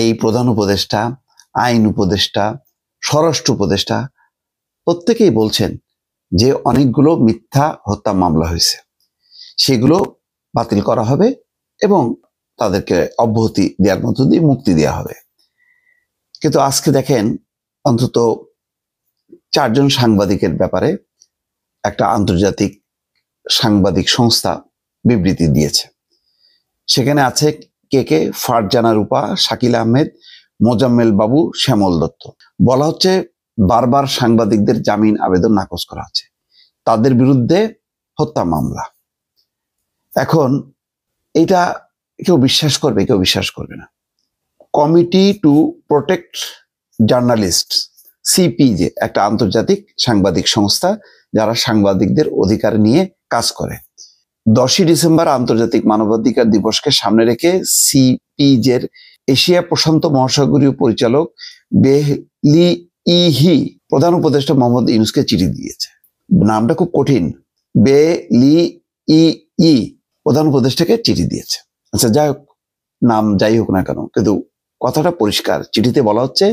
এই প্রধান উপদেষ্টা, আইন উপদেষ্টা, স্বরাষ্ট্র উপদেষ্টা প্রত্যেকেই বলছেন যে অনেকগুলো মিথ্যা হত্যা মামলা হয়েছে, সেগুলো বাতিল করা হবে এবং তাদেরকে অব্যাহতি দেওয়ার মধ্য দিয়ে মুক্তি দেওয়া হবে। কিন্তু আজকে দেখেন অন্তত 4 জন সাংবাদিকের ব্যাপারে একটা আন্তর্জাতিক সাংবাদিক সংস্থা বিবৃতি দিয়েছে। সেখানে আছে কে ফারজানা রূপা, শাকিল আহমেদ, মোজাম্মেল বাবু, শ্যামল দত্ত। বলা হচ্ছে বারবার সাংবাদিকদের জামিন আবেদন নাকচ করা হচ্ছে, তাদের বিরুদ্ধে হত্যা মামলা। এখন এটা কেউ বিশ্বাস করবে, কেউ বিশ্বাস করবে না। Committee to protect journalist, CPJ, একটা আন্তর্জাতিক সাংবাদিক সংস্থা যারা সাংবাদিকদের অধিকার নিয়ে কাজ করে, 10ই ডিসেম্বর আন্তর্জাতিক মানবাধিকার দিবসকে সামনে রেখে সিপিজের এশিয়া প্রশান্ত মহাসাগরীয় পরিচালক বেহলি ইহি প্রধান উপদেষ্টা মোহাম্মদ ইউনূসকে চিঠি দিয়েছে। নামটা খুব কঠিন, বেলি ই প্রধান উপদেষ্টাকে চিঠি দিয়েছে। আচ্ছা, যাই হোক, নাম যাই হোক না কেন, কিন্তু কথাটা পরিষ্কার। চিঠিতে বলা হচ্ছে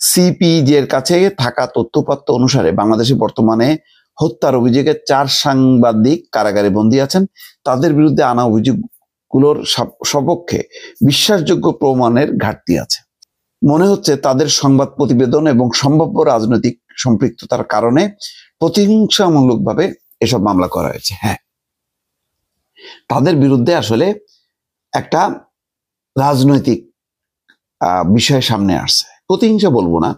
সিপিজের কাছে থাকা তথ্যপাত্র অনুসারে বাংলাদেশে বর্তমানে হত্যার অভিযোগে 4 সাংবাদিক কারাগারে বন্দী আছেন। তাদের বিরুদ্ধে আনা অভিযোগগুলোর সপক্ষে বিশ্বাসযোগ্য প্রমাণের ঘাটতি আছে। মনে হচ্ছে তাদের সংবাদ প্রতিবেদন এবং সম্ভাব্য রাজনৈতিক সম্পৃক্ততার কারণে প্রতিহিংসামূলকভাবে এসব মামলা করা হয়েছে। হ্যাঁ, তাদের বিরুদ্ধে আসলে একটা রাজনৈতিক বিষয় সামনে আসছে। প্রতিহিংসা বলবো না,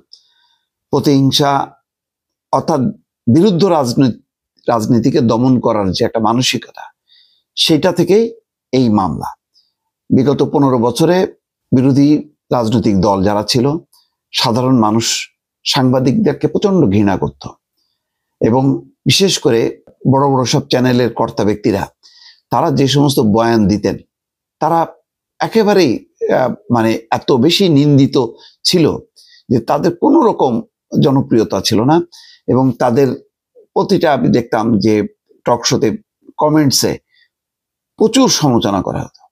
প্রতিহিংসা অর্থাৎ বিরুদ্ধ রাজনীতিকে দমন করার যে একটা মানসিকতা, সেটা থেকেই এই মামলা। বিগত 15 বছরে বিরোধী রাজনৈতিক দল যারা ছিল, সাধারণ মানুষ সাংবাদিকদেরকে প্রচন্ড ঘৃণা করত এবং বিশেষ করে বড় বড় সব চ্যানেলের কর্তা ব্যক্তিরা তারা যে সমস্ত বয়ান দিতেন, তারা একেবারেই মানে এত বেশি নিন্দিত ছিল যে তাদের কোনো রকম জনপ্রিয়তা ছিল না। এবং তাদের প্রতিটা আমি দেখতাম যে টক শোতে কমেন্টসে প্রচুর সমালোচনা করা হতো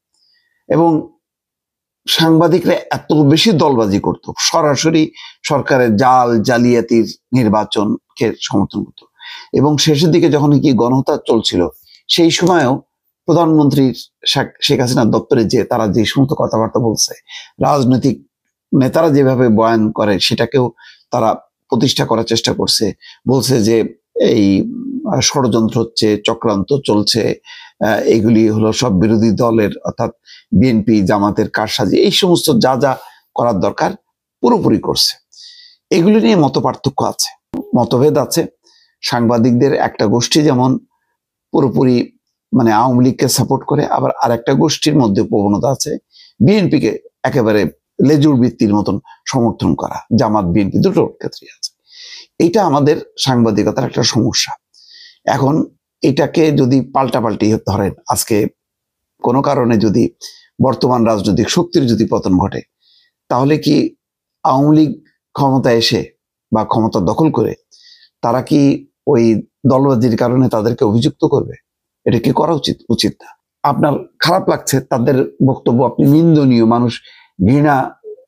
এবং সাংবাদিকরা এত বেশি দলবাজি করত, সরাসরি সরকারের জালিয়াতির নির্বাচনকে সমর্থন করত। এবং শেষের দিকে যখন কি গণহত্যা চলছিল, সেই সময়ও প্রধানমন্ত্রী শেখ হাসিনার দপ্তরে যে তারা যে সমস্ত কথাবার্তা বলছে, রাজনৈতিক নেতারা যেভাবে বয়ান করে সেটাকেও তারা প্রতিষ্ঠা করার চেষ্টা করছে। বলছে যে এই ষড়যন্ত্র হচ্ছে, চক্রান্ত চলছে, এগুলি হলো সব বিরোধী দলের অর্থাৎ বিএনপি জামাতের কারসাজি, এই সমস্ত যা যা করার দরকার পুরোপুরি করছে। এগুলি নিয়ে মত পার্থক্য আছে, মতভেদ আছে। সাংবাদিকদের একটা গোষ্ঠী যেমন পুরোপুরি মানে আওয়ামী লীগকে সাপোর্ট করে, আবার আর একটা গোষ্ঠীর মধ্যে প্রবণতা আছে বিএনপিকে একেবারে লেজুর বৃত্তির মতন সমর্থন করা, জামাত বিএনপি দুটোর ক্ষেত্রে আছে। এটা আমাদের সাংবাদিকতার একটা সমস্যা। এখন এটাকে যদি পাল্টাপাল্টি ধরেন, আজকে কোনো কারণে যদি বর্তমান রাজনৈতিক শক্তির যদি পতন ঘটে, তাহলে কি আওয়ামী লীগ ক্ষমতায় এসে বা ক্ষমতা দখল করে তারা কি ওই দলবাজির কারণে তাদেরকে অভিযুক্ত করবে? এটা কি করা উচিত না। আপনার খারাপ লাগছে তাদের বক্তব্য, আপনি নিন্দনীয়, মানুষ ঘৃণা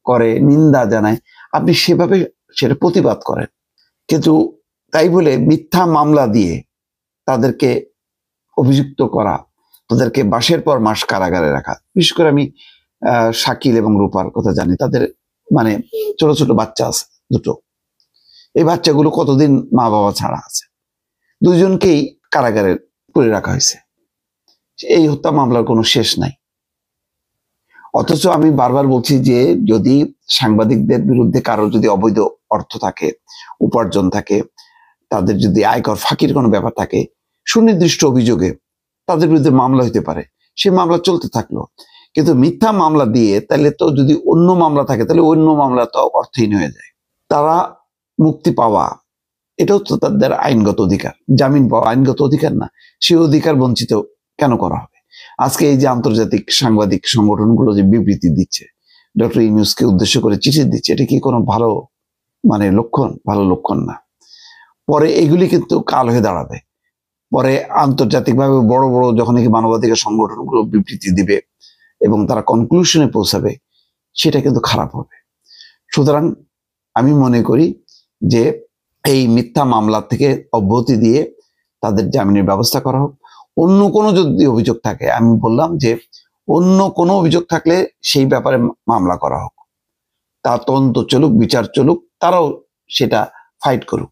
করে, নিন্দা জানায়, আপনি সেভাবে সেটা প্রতিবাদ করেন। কিন্তু তাই বলে মিথ্যা মামলা দিয়ে তাদেরকে অভিযুক্ত করা, তাদেরকে মাসের পর মাস কারাগারে রাখা, বিশেষ করে আমি শাকিল এবং রূপার কথা জানি, তাদের মানে ছোট ছোট বাচ্চা আছে দুটো, এই বাচ্চাগুলো কতদিন মা বাবা ছাড়া আছে, দুজনকেই কারাগারে করে রাখা হয়েছে। এই হত্যা মামলার কোনো শেষ নাই। অথচ আমি বারবার বলছি যে যদি সাংবাদিকদের বিরুদ্ধে কারো যদি অবৈধ অর্থ থাকে, উপার্জন থাকে, তাদের যদি আয়কর ফাঁকির কোনো ব্যাপার থাকে, সুনির্দিষ্ট অভিযোগে তাদের বিরুদ্ধে মামলা হতে পারে, সেই মামলা চলতে থাকলো। কিন্তু মিথ্যা মামলা দিয়ে তাহলে তো যদি অন্য মামলা থাকে তাহলে অন্য মামলা তো অর্থহীন হয়ে যায়। তারা মুক্তি পাওয়া এটাও তো তাদের আইনগত অধিকার, জামিন পাওয়া আইনগত অধিকার না? সেই অধিকার বঞ্চিত কেন করা হবে? আজকে এই যে আন্তর্জাতিক সাংবাদিক সংগঠনগুলো যে বিবৃতি দিচ্ছে, ডক্টর ইউনূসকে উদ্দেশ্য করে চিঠি দিচ্ছে, এটা কি কোনো ভালো মানে লক্ষণ? ভালো লক্ষণ না। পরে এগুলি কিন্তু কাল হয়ে দাঁড়াবে। পরে আন্তর্জাতিকভাবে বড় বড় যখন মানবাধিকার সংগঠনগুলো বিবৃতি দিবে এবং তারা কনক্লুশনে পৌঁছাবে, সেটা কিন্তু খারাপ হবে। সুতরাং আমি মনে করি যে এই মিথ্যা মামলা থেকে অব্যাহতি দিয়ে তাদের জামিনের ব্যবস্থা করা হোক। অন্য কোনো যদি অভিযোগ থাকে, আমি বললাম যে অন্য কোনো অভিযোগ থাকলে সেই ব্যাপারে মামলা করা হোক, তার তদন্ত চলুক, বিচার চলুক, তারাও সেটা ফাইট করুক।